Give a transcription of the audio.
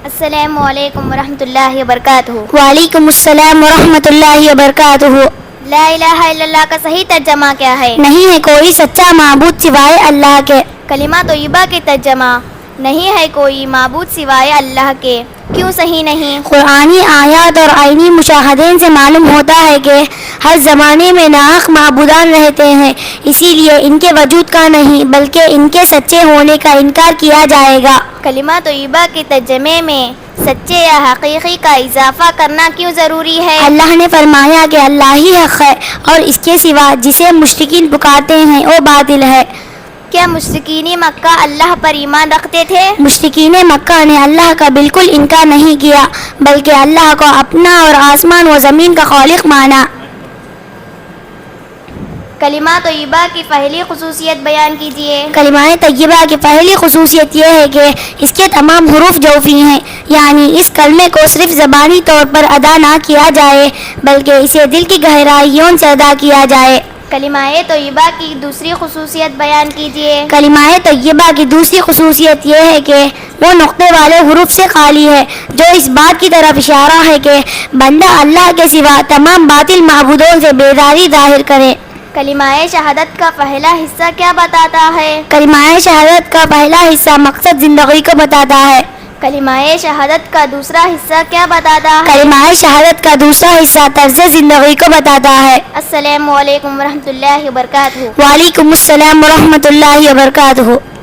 السلام علیکم ورحمۃ اللہ وبرکاتہ۔ وعلیکم السلام ورحمۃ اللہ وبرکاتہ۔ لا الہ الا اللہ کا صحیح ترجمہ کیا ہے؟ نہیں ہے کوئی سچا معبود سوائے اللہ کے۔ کلمہ طیبہ کے ترجمہ نہیں ہے کوئی معبود سوائے اللہ کے، کیوں صحیح نہیں؟ قرآنی آیات اور عینی مشاہدین سے معلوم ہوتا ہے کہ ہر زمانے میں ناحق معبودان رہتے ہیں، اسی لیے ان کے وجود کا نہیں بلکہ ان کے سچے ہونے کا انکار کیا جائے گا۔ کلمہ طیبہ کے ترجمے میں سچے یا حقیقی کا اضافہ کرنا کیوں ضروری ہے؟ اللہ نے فرمایا کہ اللہ ہی حق ہے اور اس کے سوا جسے مشرکین پکارتے ہیں وہ باطل ہے۔ کیا مشرکین مکہ اللہ پر ایمان رکھتے تھے؟ مشرکین مکہ نے اللہ کا بالکل انکار نہیں کیا بلکہ اللہ کو اپنا اور آسمان و زمین کا خالق مانا۔ کلمہ طیبہ کی پہلی خصوصیت بیان کیجیے۔ کلمہ طیبہ کی پہلی خصوصیت یہ ہے کہ اس کے تمام حروف جوفی ہیں، یعنی اس کلمے کو صرف زبانی طور پر ادا نہ کیا جائے بلکہ اسے دل کی گہرائیوں سے ادا کیا جائے۔ کلمہ طیبہ کی دوسری خصوصیت بیان کیجیے۔ کلمہ طیبہ کی دوسری خصوصیت یہ ہے کہ وہ نقطے والے حروف سے خالی ہے، جو اس بات کی طرف اشارہ ہے کہ بندہ اللہ کے سوا تمام باطل معبودوں سے بیداری ظاہر کرے۔ کلمہ شہادت کا پہلا حصہ کیا بتاتا ہے؟ کلمہ شہادت کا پہلا حصہ مقصد زندگی کو بتاتا ہے۔ کلمہ شہادت کا دوسرا حصہ کیا بتاتا ہے؟ کلمہ شہادت کا دوسرا حصہ طرز زندگی کو بتاتا ہے۔ السلام علیکم ورحمۃ اللہ وبرکاتہ۔ وعلیکم السلام ورحمۃ اللہ وبرکاتہ۔